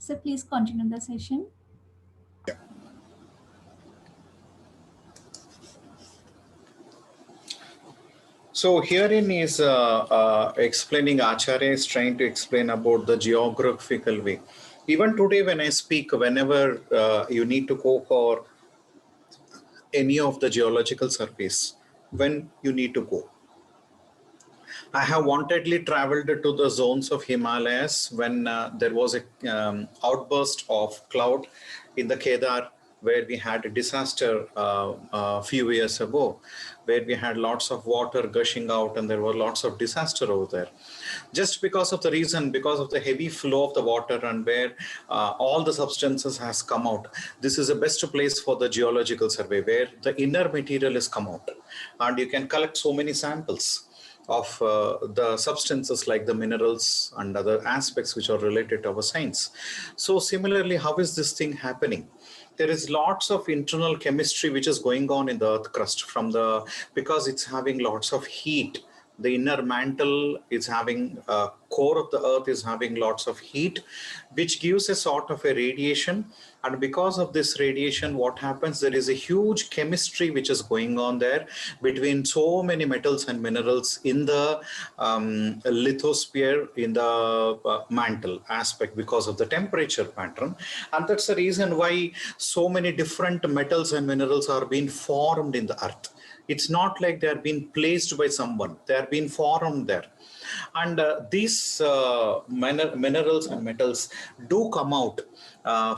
So please continue the session. So herein is explaining, Acharya is trying to explain about the geographical way. Even today when I speak, whenever you need to go for any of the geological surveys, when you need to go. I have wantedly traveled to the zones of Himalayas when there was a outburst of cloud in the Kedar, where we had a disaster a few years ago, where we had lots of water gushing out and there were lots of disaster over there. Just because of the reason, because of the heavy flow of the water and where all the substances has come out. This is the best place for the geological survey, where the inner material is come out and you can collect so many samples of the substances like the minerals and other aspects which are related to our science. So similarly, how is this thing happening? There is lots of internal chemistry which is going on in the earth crust because it's having lots of heat. The inner mantle is having core of the earth is having lots of heat, which gives a sort of a radiation. And because of this radiation, what happens, there is a huge chemistry which is going on there between so many metals and minerals in the lithosphere, in the mantle aspect, because of the temperature pattern. And that's the reason why so many different metals and minerals are being formed in the earth. It's not like they are being placed by someone. They are being formed there. And these minerals and metals do come out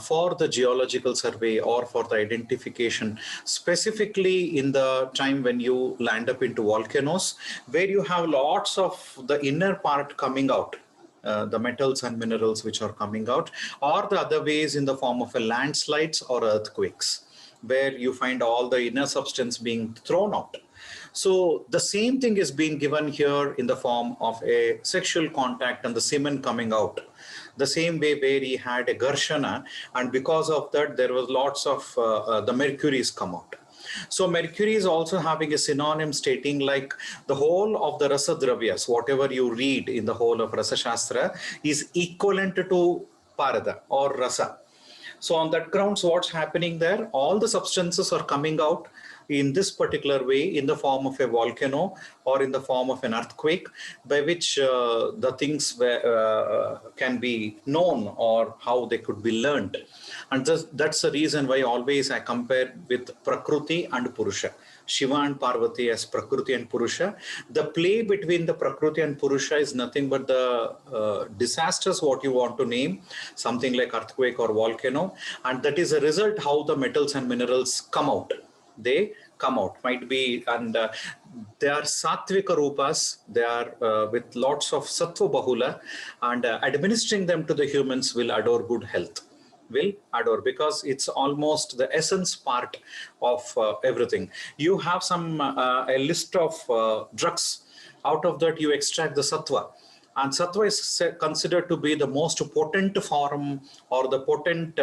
for the geological survey or for the identification, specifically in the time when you land up into volcanoes, where you have lots of the inner part coming out. The metals and minerals which are coming out, or the other ways in the form of a landslides or earthquakes, where you find all the inner substance being thrown out. So the same thing is being given here in the form of a sexual contact and the semen coming out. The same way where he had a Garshana, and because of that there was lots of the mercuries come out. So mercury is also having a synonym stating like the whole of the rasa dravyas, whatever you read in the whole of Rasa Shastra, is equivalent to Parada or Rasa. So on that grounds, what's happening there? All the substances are coming out in this particular way in the form of a volcano or in the form of an earthquake, by which the things can be known or how they could be learned. And that's the reason why always I compare with Prakriti and Purusha. Shiva and Parvati as Prakriti and Purusha. The play between the Prakriti and Purusha is nothing but the disasters, what you want to name, something like earthquake or volcano. And that is a result how the metals and minerals come out. They come out, might be, and they are sattvika rupas. They are with lots of sattva bahula, and administering them to the humans will adore good health. Will adore, because it's almost the essence part of everything. You have some a list of drugs. Out of that you extract the sattva, and sattva is considered to be the most potent form or the potent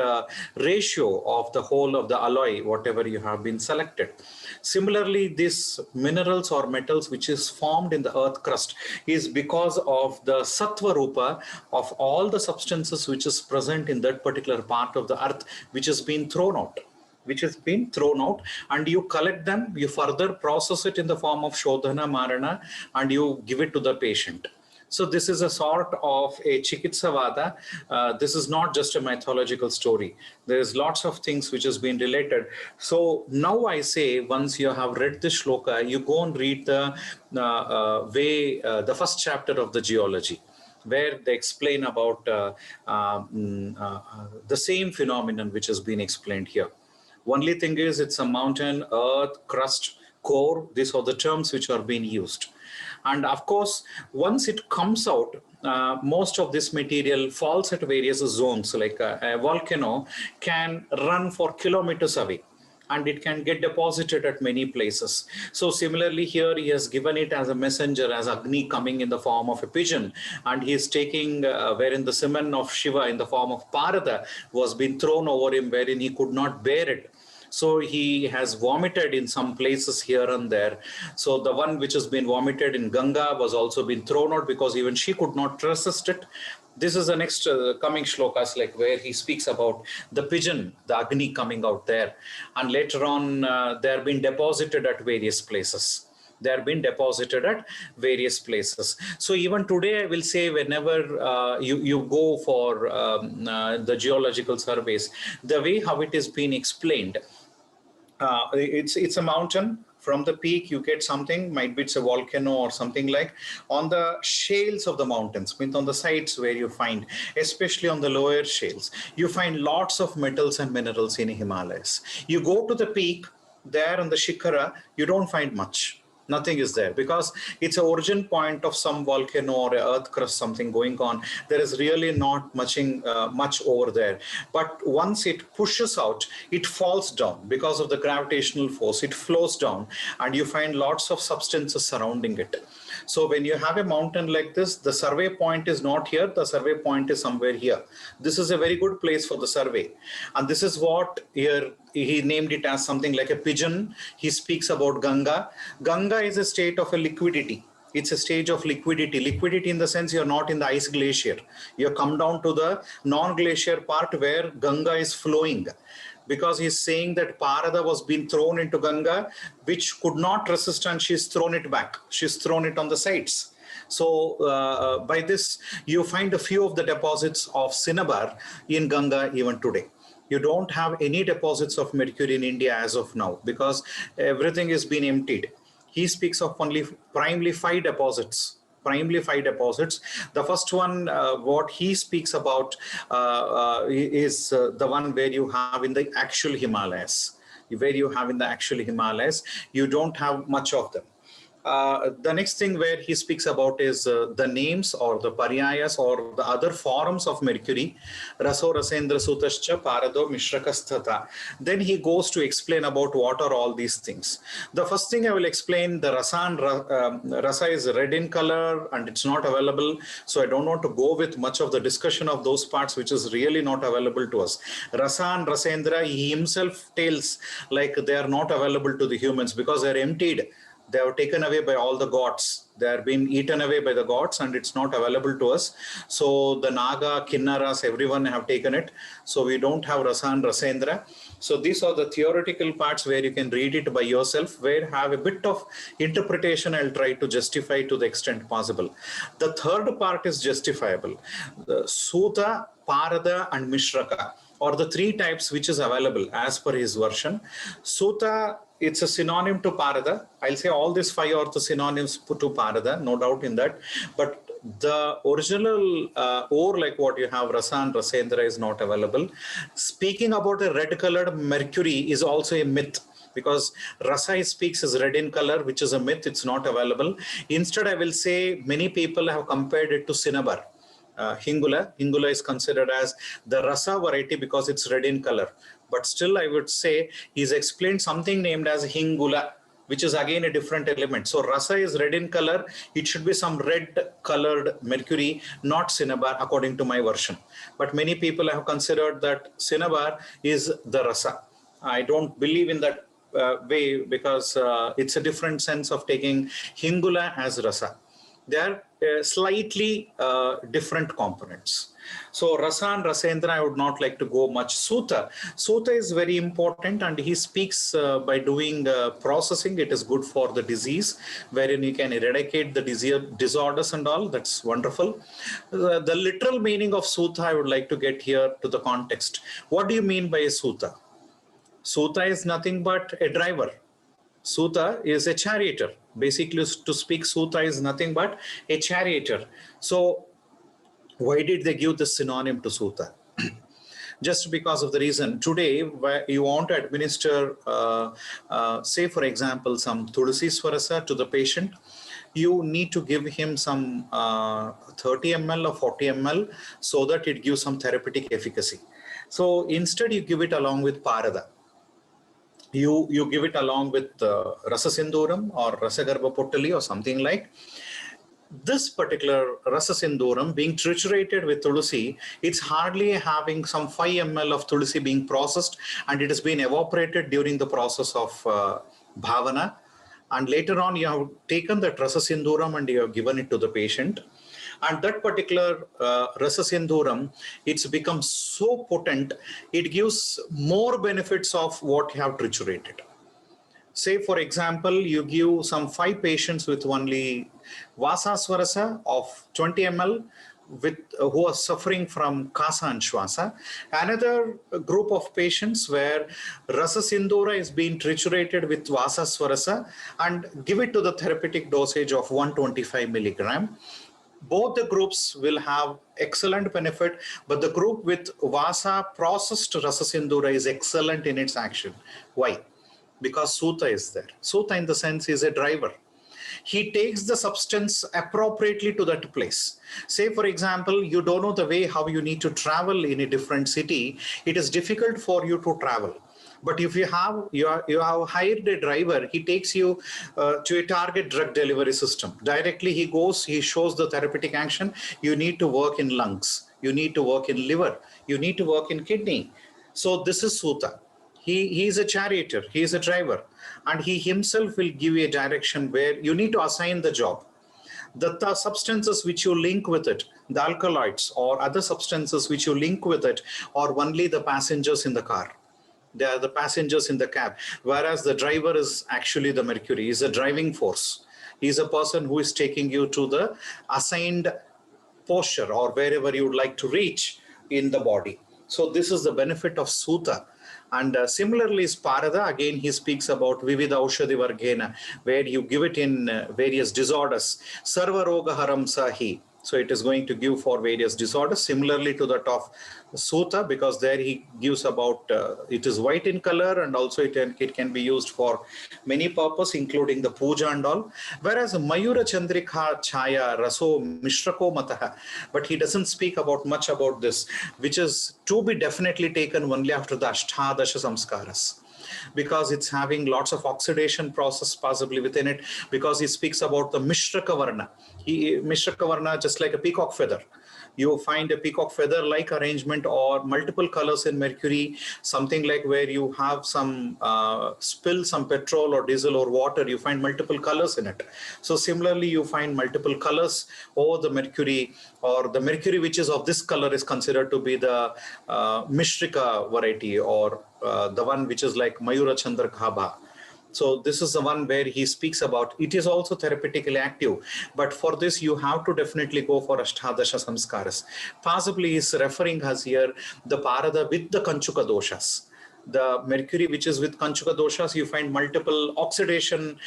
ratio of the whole of the alloy, whatever you have been selected. Similarly, these minerals or metals which is formed in the earth crust is because of the sattva rupa of all the substances which is present in that particular part of the earth, which has been thrown out, and you collect them, you further process it in the form of shodhana marana, and you give it to the patient. So this is a sort of a chikitsavada. This is not just a mythological story. There is lots of things which has been related. So now I say, once you have read this shloka, you go and read the the first chapter of the geology, where they explain about the same phenomenon which has been explained here. Only thing is, it's a mountain, earth, crust, core. These are the terms which are being used. And of course, once it comes out, most of this material falls at various zones. Like a volcano can run for kilometers away, and it can get deposited at many places. So similarly here, he has given it as a messenger, as Agni coming in the form of a pigeon, and he is taking wherein the semen of Shiva in the form of Parada was being thrown over him, wherein he could not bear it. So he has vomited in some places here and there. So the one which has been vomited in Ganga was also been thrown out, because even she could not resist it. This is the next coming shlokas, like where he speaks about the pigeon, the Agni coming out there. And later on, they are being deposited at various places. They are being deposited at various places. So even today, I will say, whenever you go for the geological surveys, the way how it is being explained, it's a mountain. From the peak you get something, might be it's a volcano or something. Like on the shales of the mountains, means on the sides where you find, especially on the lower shales, you find lots of metals and minerals in Himalayas. You go to the peak, there on the Shikara, you don't find much. Nothing is there, because it's an origin point of some volcano or a earth crust, something going on. There is really not much over there. But once it pushes out, it falls down because of the gravitational force. It flows down, and you find lots of substances surrounding it. So when you have a mountain like this, the survey point is not here, the survey point is somewhere here. This is a very good place for the survey. And this is what here he named it as something like a pigeon. He speaks about Ganga. Ganga is a state of a liquidity. It's a stage of liquidity. Liquidity in the sense you're not in the ice glacier. You come down to the non-glacier part where Ganga is flowing, because he's saying that Parada was being thrown into Ganga, which could not resist, and she's thrown it back. She's thrown it on the sides. So by this, you find a few of the deposits of cinnabar in Ganga even today. You don't have any deposits of mercury in India as of now, because everything is being emptied. He speaks of only primarily five deposits. The first one, what he speaks about, is the one where you have in the actual Himalayas. You don't have much of them. The next thing where he speaks about is the names or the paryayas or the other forms of mercury. Raso Rasendra Sutascha Parado Mishrakasthata. Then he goes to explain about what are all these things. The first thing I will explain, the rasa is red in color and it's not available. So I don't want to go with much of the discussion of those parts, which is really not available to us. Rasa and Rasendra, he himself tells like they are not available to the humans because they are emptied. They are taken away by all the gods. They are being eaten away by the gods, and it's not available to us. So the Naga, Kinnaras, everyone have taken it. So we don't have Rasa and Rasendra. So these are the theoretical parts where you can read it by yourself, where have a bit of interpretation I'll try to justify to the extent possible. The third part is justifiable. The Suta, Parada, and Mishraka are the three types which is available as per his version. Suta, it's a synonym to Parada. I'll say all these five are the synonyms to Parada, no doubt in that. But the original ore, like what you have, Rasa and Rasendra, is not available. Speaking about a red-colored mercury is also a myth, because Rasa speaks is red in color, which is a myth. It's not available. Instead, I will say many people have compared it to cinnabar. Hingula. Hingula is considered as the Rasa variety because it's red in color. But still, I would say he's explained something named as Hingula, which is again a different element. So Rasa is red in color. It should be some red colored mercury, not cinnabar, according to my version. But many people have considered that cinnabar is the Rasa. I don't believe in that way, because it's a different sense of taking Hingula as Rasa. They are slightly different components. So Rasa and Rasendra, I would not like to go much. Suta is very important, and he speaks by doing processing. It is good for the disease, wherein you can eradicate the disorders and all. That's wonderful. The literal meaning of Suta, I would like to get here to the context. What do you mean by a Suta? Suta is nothing but a driver. Suta is a charioteer. Basically, to speak, Suta is nothing but a charioteer. So why did they give the synonym to Suta? Just because of the reason today, where you want to administer, say for example, some Tulsi Swarasa to the patient, you need to give him some 30 ml or 40 ml so that it gives some therapeutic efficacy. So instead, you give it along with Parada. You give it along with Rasa Sinduram or Rasa Garbha Pottali or something like. This particular Rasa Sinduram being triturated with Tulsi, it's hardly having some 5 ml of Tulsi being processed, and it has been evaporated during the process of Bhavana. And later on, you have taken that Rasa Sinduram and you have given it to the patient. And that particular Rasasinduram, it's become so potent, it gives more benefits of what you have triturated. Say, for example, you give some 5 patients with only Vasaswarasa of 20 ml with who are suffering from Kasa and Shwasa. Another group of patients where Rasa Sindura is being triturated with Vasaswarasa and give it to the therapeutic dosage of 125 milligram. Both the groups will have excellent benefit, but the group with Vasa processed Rasa Sindura is excellent in its action. Why? Because Sutta is there. Sutta, in the sense, is a driver. He takes the substance appropriately to that place. Say, for example, you don't know the way how you need to travel in a different city. It is difficult for you to travel. But if you have hired a driver, he takes you to a target drug delivery system. Directly he goes, he shows the therapeutic action. You need to work in lungs. You need to work in liver. You need to work in kidney. So this is Sutta. He is a charioteer, he is a driver, and he himself will give you a direction where you need to assign the job. The substances which you link with it, the alkaloids or other substances which you link with it, are only the passengers in the car. They are the passengers in the cab, whereas the driver is actually the mercury, is a driving force. He is a person who is taking you to the assigned posture or wherever you would like to reach in the body. So this is the benefit of Sutta. And similarly, Sparada, again, he speaks about Vividha Aushadhi Vargena, where you give it in various disorders. Sarva Roga Haram Sahi. So it is going to give for various disorders, similarly to that of Sutta, because there he gives about, it is white in color, and also it can be used for many purposes, including the puja and all. Whereas Mayura Chandrika Chaya Raso Mishrako Mataha, but he doesn't speak about much about this, which is to be definitely taken only after the Ashtadasha Samskaras, because it's having lots of oxidation process possibly within it, because he speaks about the Mishraka Varna. Mishraka Varna, just like a peacock feather. You find a peacock feather like arrangement or multiple colors in mercury, something like where you have some spill some petrol or diesel or water, you find multiple colors in it. So similarly, you find multiple colors over the mercury, or the mercury which is of this color is considered to be the Mishrika variety, or the one which is like Mayura Chandrakabha. So this is the one where he speaks about, it is also therapeutically active, but for this you have to definitely go for Ashtadasha Samskaras. Possibly he's referring us here the Parada with the Kanchuka doshas. The mercury which is with Kanchuka doshas, you find multiple oxidation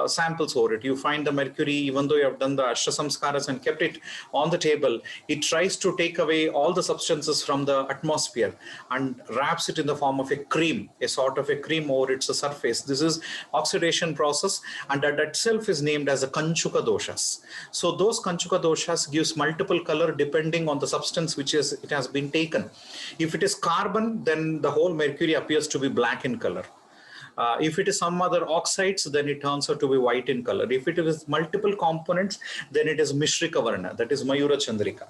samples over it. You find the mercury, even though you have done the Ashta Samskaras and kept it on the table, it tries to take away all the substances from the atmosphere and wraps it in the form of a cream, a sort of a cream over its surface. This is oxidation process, and that itself is named as a Kanchuka doshas. So those Kanchuka doshas gives multiple color depending on the substance which it has been taken. If it is carbon, then the whole mercury appears to be black in color. If it is some other oxides, then it turns out to be white in color. If it is multiple components, then it is Mishrika Varna, that is Mayura Chandrika.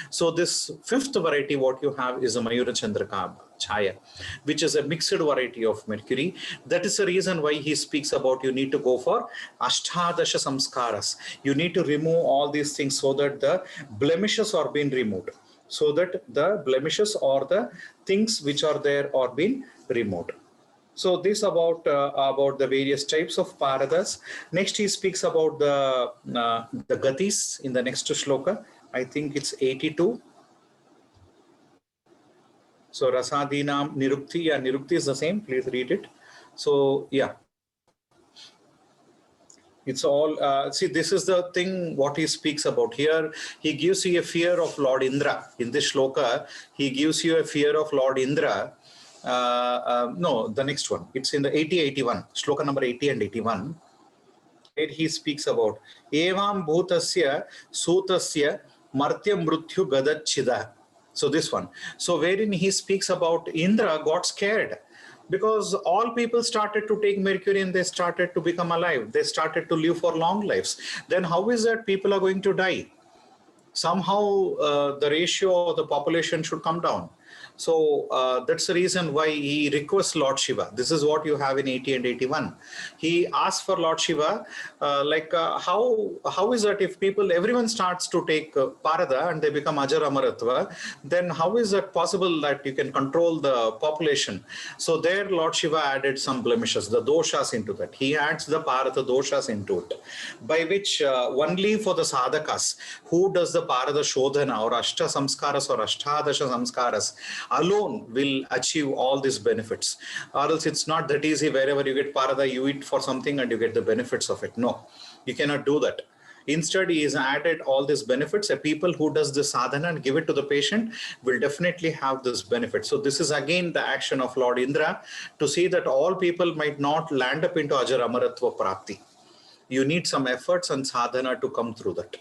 So this fifth variety, what you have is a Mayura Chandrika Chaya, which is a mixed variety of mercury. That is the reason why he speaks about you need to go for Ashtadasha Samskaras. You need to remove all these things so that the blemishes are being removed. So that the blemishes or the things which are there are being removed. So this about the various types of paradas. Next, he speaks about the gatis in the next shloka. I think it's 82. So rasadinam nirukti, yeah, nirukti is the same. Please read it. So yeah, it's all, see, this is the thing what he speaks about here. He gives you a fear of Lord Indra. In this shloka, he gives you a fear of Lord Indra. No, the next one. It's in the 80-81, shloka number 80 and 81, where he speaks about Evam Bhutasya Sutasya Martya Mrutyu Gadachida. So this one. So wherein he speaks about Indra got scared, because all people started to take mercury and they started to become alive. They started to live for long lives. Then how is that people are going to die? Somehow the ratio of the population should come down. So that's the reason why he requests Lord Shiva. This is what you have in 80 and 81. He asks for Lord Shiva, how is that if everyone starts to take Parada and they become Ajar Amaratva, then how is it possible that you can control the population? So there Lord Shiva added some blemishes, the doshas into that. He adds the Parada doshas into it, by which only for the sadhakas who does the Parada Shodhana or Ashta Samskaras or Ashtadasha Samskaras alone will achieve all these benefits. Or else it's not that easy. Wherever you get Parada, you eat for something and you get the benefits of it. No, you cannot do that. Instead, he has added all these benefits. A people who does the sadhana and give it to the patient will definitely have this benefit. So this is again the action of Lord Indra to see that all people might not land up into Ajar Amaratva Prapti. You need some efforts and sadhana to come through that.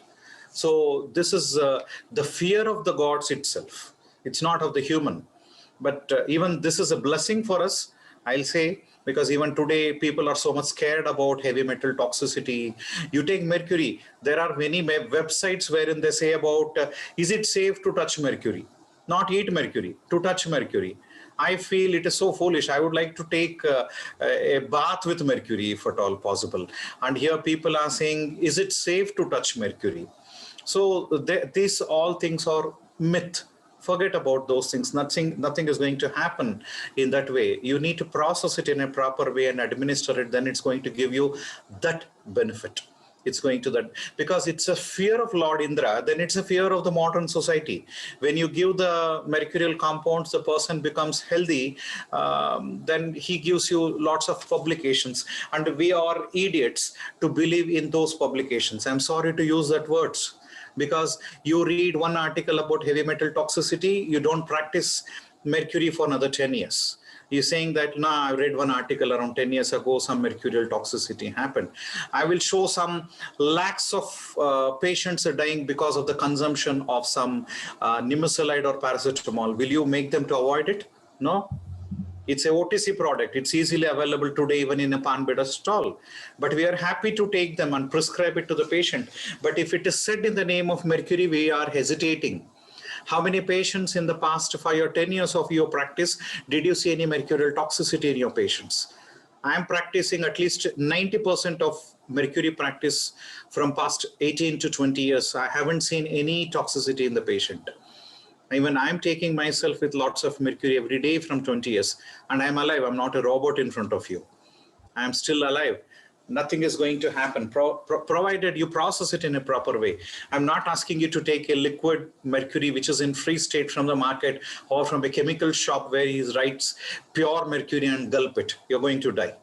So this is the fear of the gods itself. It's not of the human. But even this is a blessing for us, I'll say, because even today people are so much scared about heavy metal toxicity. You take mercury, there are many websites wherein they say about, is it safe to touch mercury? Not eat mercury, to touch mercury. I feel it is so foolish. I would like to take a bath with mercury if at all possible. And here people are saying, is it safe to touch mercury? So these all things are myth. Forget about those things. Nothing is going to happen in that way. You need to process it in a proper way and administer it. Then it's going to give you that benefit. It's going to that, because it's a fear of Lord Indra, then it's a fear of the modern society. When you give the mercurial compounds, the person becomes healthy, then he gives you lots of publications. And we are idiots to believe in those publications. I'm sorry to use that words, because you read one article about heavy metal toxicity, you don't practice mercury for another 10 years. You're saying that, no, I read one article around 10 years ago, some mercurial toxicity happened. I will show some lakhs of patients are dying because of the consumption of some nimesulide or paracetamol. Will you make them to avoid it? No. It's a OTC product. It's easily available today, even in a pan-beda stall. But we are happy to take them and prescribe it to the patient. But if it is said in the name of mercury, we are hesitating. How many patients in the past 5 or 10 years of your practice did you see any mercurial toxicity in your patients? I am practicing at least 90% of mercury practice from past 18 to 20 years. I haven't seen any toxicity in the patient. Even I'm taking myself with lots of mercury every day from 20 years, and I'm alive. I'm not a robot in front of you. I'm still alive. Nothing is going to happen, provided you process it in a proper way. I'm not asking you to take a liquid mercury which is in free state from the market or from a chemical shop where he writes pure mercury and gulp it. You're going to die.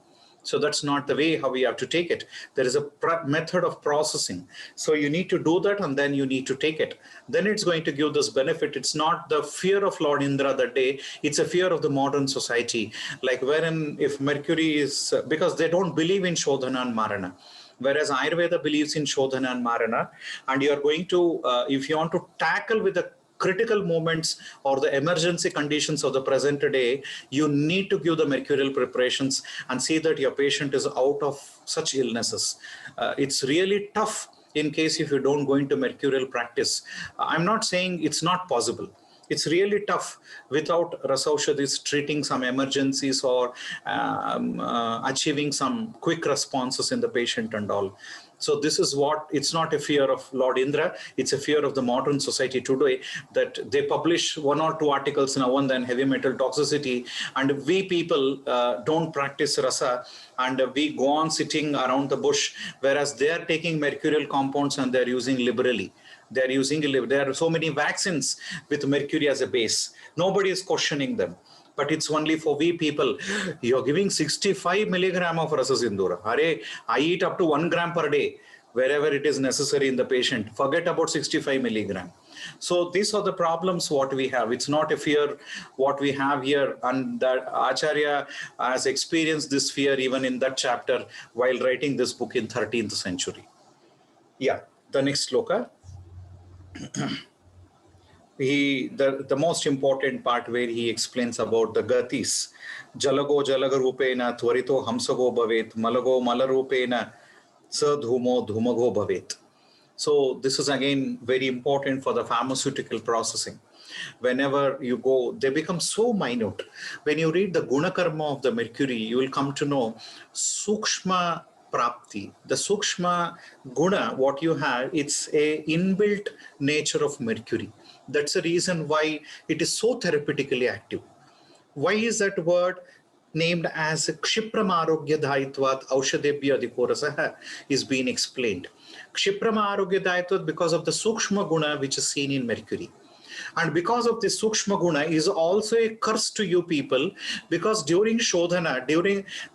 So that's not the way how we have to take it. There is a method of processing. So you need to do that, and then you need to take it. Then it's going to give this benefit. It's not the fear of Lord Indra that day. It's a fear of the modern society. Like wherein if mercury is, because they don't believe in Shodhana and Marana. Whereas Ayurveda believes in Shodhana and Marana. And you're going to, if you want to tackle with the critical moments or the emergency conditions of the present day, you need to give the mercurial preparations and see that your patient is out of such illnesses. It's really tough in case if you don't go into mercurial practice. I'm not saying it's not possible. It's really tough without Rasaushadis treating some emergencies or achieving some quick responses in the patient and all. So this is what, it's not a fear of Lord Indra, it's a fear of the modern society today, that they publish 1 or 2 articles now and then, heavy metal toxicity, and we people don't practice rasa, and we go on sitting around the bush, whereas they are taking mercurial compounds and they're using liberally. There are so many vaccines with mercury as a base. Nobody is questioning them. But it's only for we people. You're giving 65 milligram of Rasa Sindhura. I eat up to 1 gram per day, wherever it is necessary in the patient. Forget about 65 milligram. So these are the problems what we have. It's not a fear what we have here. And that Acharya has experienced this fear even in that chapter while writing this book in 13th century. Yeah, the next sloka. The most important part where he explains about the gatis. Jalago jalagarupena tvarito hamsago bhavet, malago malarupena sadhumo dhumago bhavet. So this is again very important for the pharmaceutical processing. whenever you go, they become so minute. When you read the Guna Karma of the Mercury, you will come to know Sukshma Prapti. The Sukshma Guna, what you have, it's a inbuilt nature of Mercury. That's the reason why it is so therapeutically active. Why is that word named as Kshipram Arogya Dhaitvat Aushadebhya Adhikorasaha is being explained. Kshipram Arogya Dhaitvat because of the Sukshma Guna which is seen in Mercury. And because of this Sukshma Guna is also a curse to you people, because during Shodhana,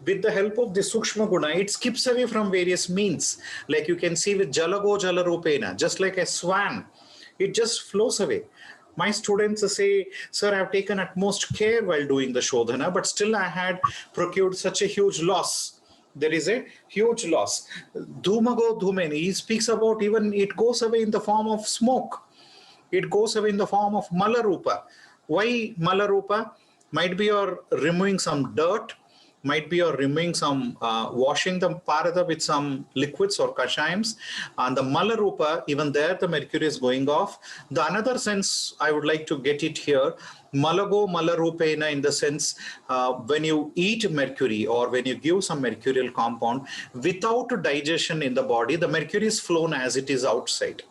with the help of the Sukshma Guna, it skips away from various means. Like you can see with Jalago Jalarupena, just like a swan, it just flows away. My students say, sir, I've taken utmost care while doing the Shodhana, but still I had procured such a huge loss. There is a huge loss. Dhumago Dhumeni, he speaks about even it goes away in the form of smoke. It goes away in the form of Malarupa. Why Malarupa? Might be you're removing some dirt, might be you're removing some, washing the Parada with some liquids or kashayams. And the Malarupa, even there the mercury is going off. The another sense I would like to get it here, Malago Malarupena, in the sense when you eat mercury or when you give some mercurial compound, without digestion in the body, the mercury is flown as it is outside.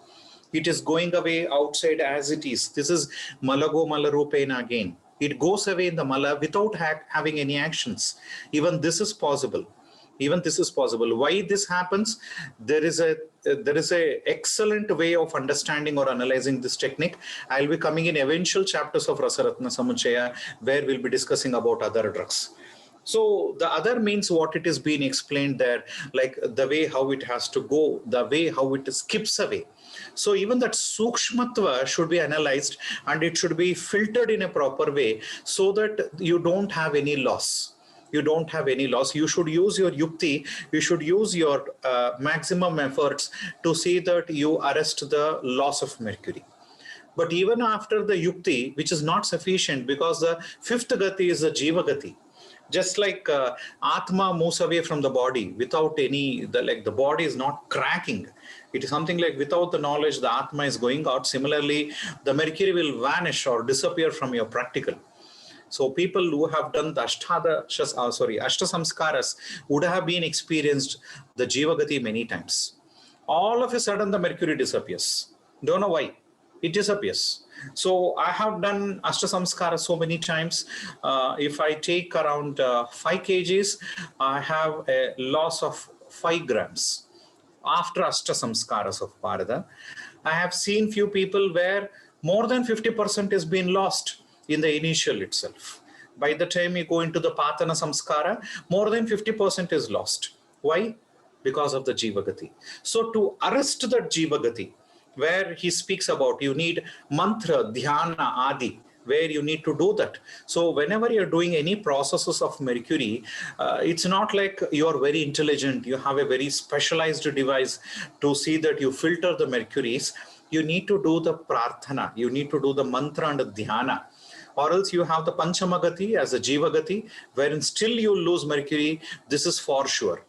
It is going away outside as it is. This is Malago Malarupena again. It goes away in the Mala without having any actions. Even this is possible. Even this is possible. Why this happens? There is a excellent way of understanding or analyzing this technique. I'll be coming in eventual chapters of Rasaratna Samuchaya, where we'll be discussing about other drugs. So the other means what it is being explained there, like the way how it has to go, the way how it skips away. So even that sukshmatva should be analyzed and it should be filtered in a proper way so that you don't have any loss. You don't have any loss. You should use your yukti. You should use your maximum efforts to see that you arrest the loss of mercury. But even after the yukti, which is not sufficient, because the fifth gati is the jiva gati. Just like atma moves away from the body without any, the body is not cracking. It is something like without the knowledge, the atma is going out. Similarly, the mercury will vanish or disappear from your practical. So people who have done the Ashta Samskaras would have been experienced the Jivagati many times. All of a sudden, the mercury disappears. Don't know why. It disappears. So I have done Ashta Samskara so many times. If I take around 5 kgs, I have a loss of 5 grams after Ashta Samskaras of Parada. I have seen few people where more than 50% has been lost in the initial itself. By the time you go into the Patana Samskara, more than 50% is lost. Why? Because of the Jivagati. So to arrest that Jivagati, where he speaks about you need mantra, dhyana, adi, where you need to do that. So whenever you're doing any processes of mercury, it's not like you're very intelligent, you have a very specialized device to see that you filter the mercuries. You need to do the prarthana, you need to do the mantra and the dhyana, or else you have the panchamagati as a jivagati, wherein still you lose mercury. This is for sure.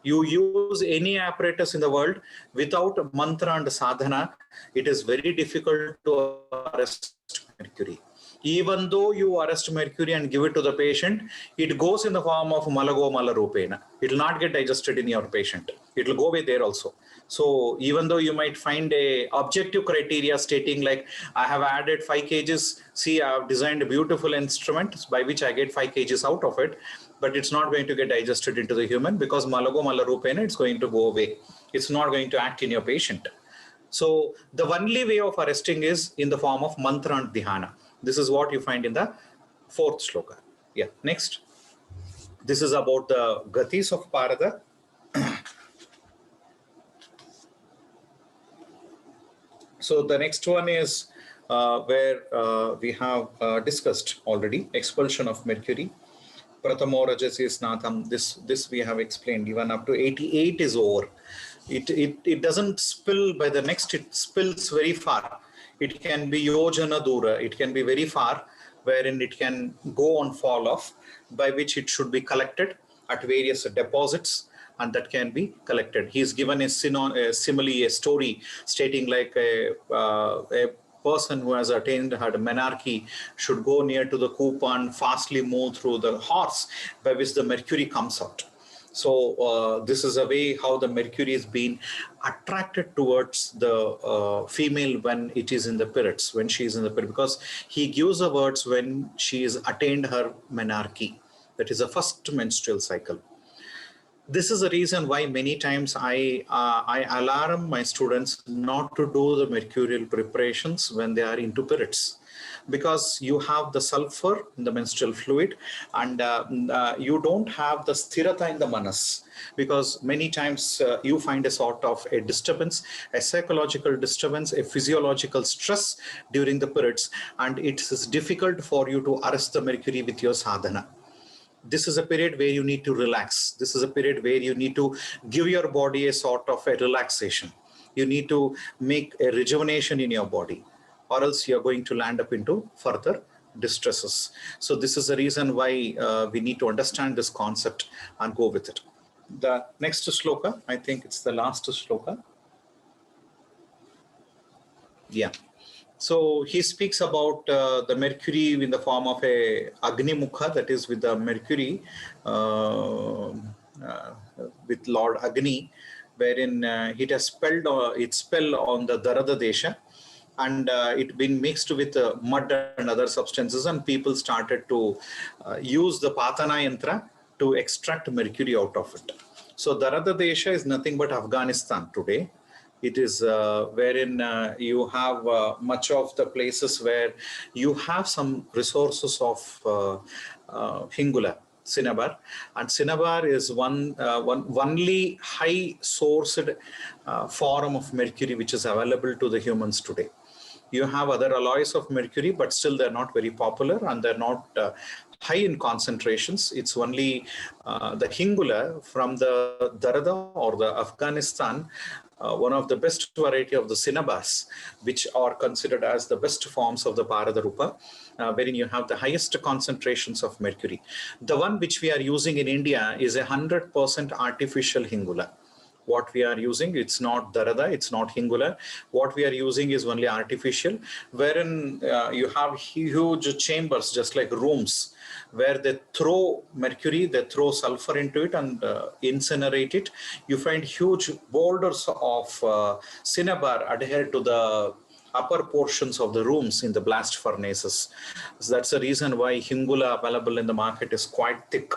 You use any apparatus in the world without mantra and sadhana, it is very difficult to arrest mercury. Even though you arrest mercury and give it to the patient, it goes in the form of malago malarupena. It will not get digested in your patient. It will go away there also. So even though you might find a objective criteria stating like, I have added 5 kgs, see, I have designed a beautiful instrument by which I get 5 kgs out of it, but it's not going to get digested into the human because malago malarupena, it's going to go away. It's not going to act in your patient. So the only way of arresting is in the form of mantra and dhyana. This is what you find in the 4th shloka. Yeah, next. This is about the gatis of Parada. So the next one is where we have discussed already, expulsion of mercury. Prathamo Rajasi Snatham, this we have explained, even up to 88 is over. It doesn't spill by the next, it spills very far. It can be Yojana Dura, it can be very far, wherein it can go and fall off, by which it should be collected at various deposits, and that can be collected. He's given a simile, a story stating like a person who has attained her menarche should go near to the coop and fastly move through the horse by which the mercury comes out. So this is a way how the mercury is being attracted towards the female when it is in the periods, when she is in the period, because he gives the words when she is attained her menarche. That is the first menstrual cycle. This is the reason why many times I alarm my students not to do the mercurial preparations when they are into periods, because you have the sulfur in the menstrual fluid, and you don't have the sthirata in the manas, because many times you find a sort of a disturbance, a psychological disturbance, a physiological stress during the periods, and it is difficult for you to arrest the mercury with your sadhana. This is a period where you need to relax. This is a period where you need to give your body a sort of a relaxation. You need to make a rejuvenation in your body, or else you're going to land up into further distresses. So this is the reason why we need to understand this concept and go with it. The next shloka, I think it's the last shloka. Yeah. So he speaks about the mercury in the form of a Agni Mukha, that is with the mercury, with Lord Agni, wherein it has spelled its spell on the Darada Desha, and it been mixed with mud and other substances, and people started to use the Patana Yantra to extract mercury out of it. So Darada Desha is nothing but Afghanistan today. It is wherein you have much of the places where you have some resources of Hingula, cinnabar, and cinnabar is one only high sourced form of mercury which is available to the humans today. You have other alloys of mercury, but still they're not very popular and they're not high in concentrations. It's only the Hingula from the Darada or the Afghanistan, one of the best variety of the cinnabars, which are considered as the best forms of the Paradarupa, wherein you have the highest concentrations of mercury. The one which we are using in India is 100% artificial Hingula. What we are using, it's not Darada, it's not Hingula. What we are using is only artificial, wherein you have huge chambers, just like rooms, where they throw mercury, they throw sulfur into it and incinerate it. You find huge boulders of cinnabar adhered to the upper portions of the rooms in the blast furnaces. So that's the reason why Hingula available in the market is quite thick.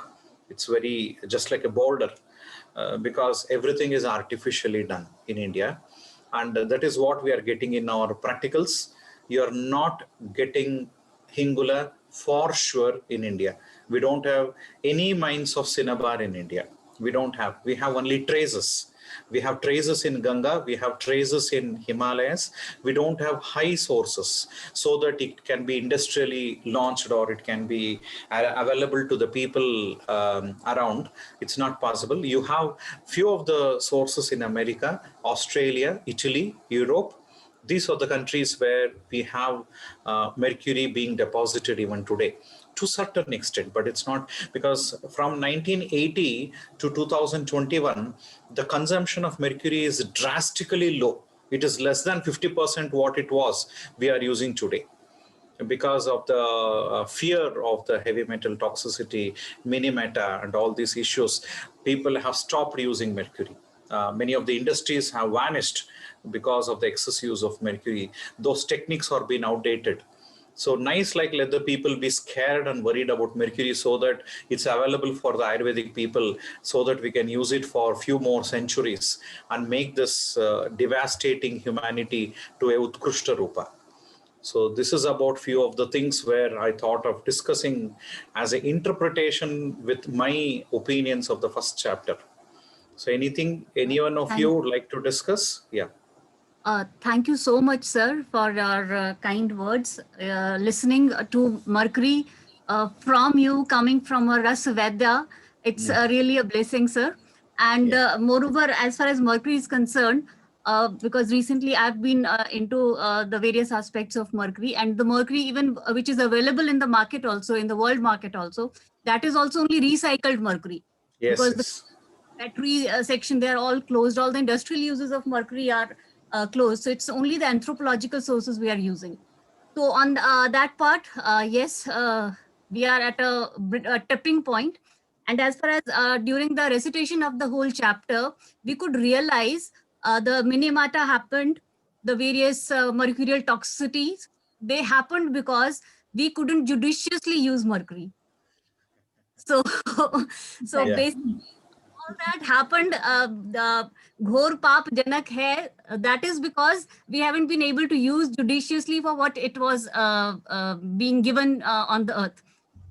It's very just like a boulder. Because everything is artificially done in India. And that is what we are getting in our practicals. You are not getting Hingula for sure in India. We don't have any mines of cinnabar in India. We have only traces. We have traces in Ganga, we have traces in Himalayas. We don't have high sources so that it can be industrially launched or it can be available to the people around. It's not possible. You have few of the sources in America, Australia, Italy, Europe. These are the countries where we have mercury being deposited even today to certain extent, but it's not, because from 1980 to 2021, the consumption of mercury is drastically low. It is less than 50% what it was we are using today, because of the fear of the heavy metal toxicity, minimeta, and all these issues. People have stopped using mercury. Many of the industries have vanished because of the excess use of mercury. Those techniques are being outdated. So nice, like let the people be scared and worried about mercury so that it's available for the Ayurvedic people, so that we can use it for a few more centuries and make this devastating humanity to a Utkrishta Rupa. So this is about few of the things where I thought of discussing as an interpretation with my opinions of the first chapter. So anything, any one of you Thank, would like to discuss? Yeah. thank you so much, sir, for your kind words. Listening to Mercury from you, coming from a Ras Vedya, it's really a blessing, sir. And Yeah. moreover, as far as Mercury is concerned, because recently I've been into the various aspects of Mercury, and the Mercury even which is available in the market also, in the world market also, that is also only recycled Mercury, Yes, because the yes. battery section, they're all closed. All the industrial uses of mercury are closed. So it's only the anthropological sources we are using. So on that part, yes, we are at a tipping point. And as far as during the recitation of the whole chapter, we could realize the minimata happened, the various mercurial toxicities, they happened because we couldn't judiciously use mercury. So, so Yeah. basically, all that happened, the ghor paap janak hai, that is because we haven't been able to use judiciously for what it was being given on the earth.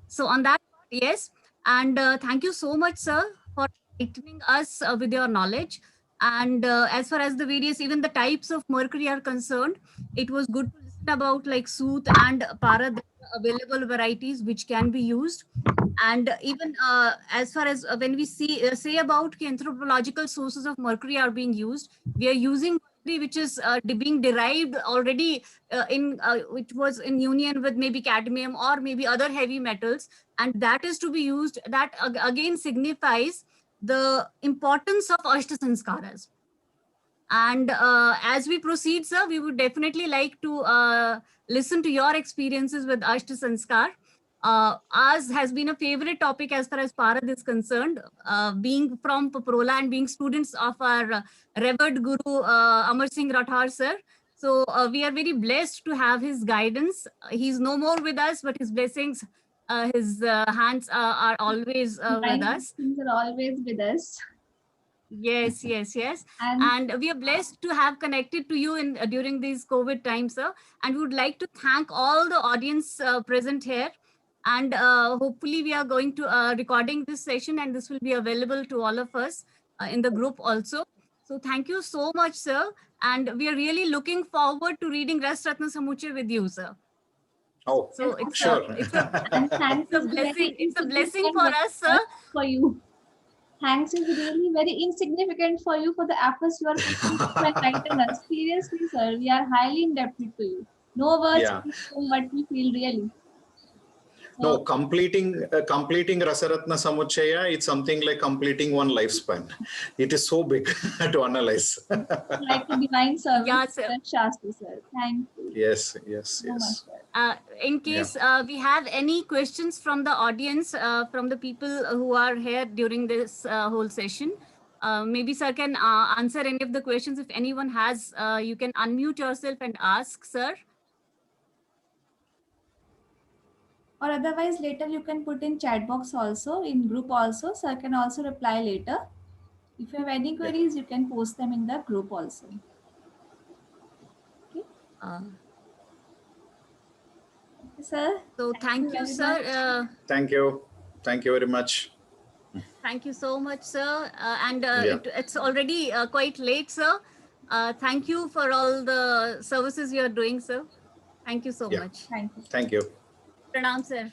So on that part, yes. And thank you so much, sir, for enlightening us with your knowledge. And as far as the various, even the types of mercury are concerned, it was good to listen about like sooth and para, the available varieties which can be used. And even as far as when we say about anthropological sources of mercury are being used, we are using mercury which is being derived already which was in union with maybe cadmium or maybe other heavy metals, and that is to be used. That again signifies the importance of ashtasanskaras. And as we proceed, sir, we would definitely like to listen to your experiences with Ashta Sanskar. Ours has been a favorite topic as far as Parad is concerned, being from Paprola and being students of our revered Guru Amar Singh Rathar, sir. So we are very blessed to have his guidance. He's no more with us, but his blessings, his hands are always with Divine us. blessings are always with us. Yes, yes, yes. And And we are blessed to have connected to you in during these COVID times, sir. And we would like to thank all the audience present here. And hopefully we are going to recording this session, and this will be available to all of us in the group also. So thank you so much, sir. And we are really looking forward to reading Ras Ratna Samuchay with you, sir. Oh, So yes, sure. and thanks it's a is a very blessing. It's a blessing insignificant for us, sir. effort for you. Thanks is really very insignificant for you for the efforts you are putting to enlighten us. Seriously, sir, we are highly indebted to you. No words Yeah. can explain what we feel really. No, So, completing Rasaratna Samuchaya, it's something like completing one lifespan. It is so big to analyze. like a divine service, Yeah, sir. Shastri, sir. Thank you Yes, so much, yes. sir. In Yeah. case we have any questions from the audience, from the people who are here during this whole session, maybe sir can answer any of the questions. If anyone has, you can unmute yourself and ask, sir. Or otherwise, later you can put in chat box also, in group also. Sir can also reply later. If you have any queries, you can post them in the group also. Okay, Uh, sir. so thank you, very sir. much. Thank you. Thank you very much. Thank you so much, sir. And Yeah. it's already quite late, sir. Thank you for all the services you are doing, sir. Thank you so Yeah. much. Thank you. Thank you. Pranam, sir.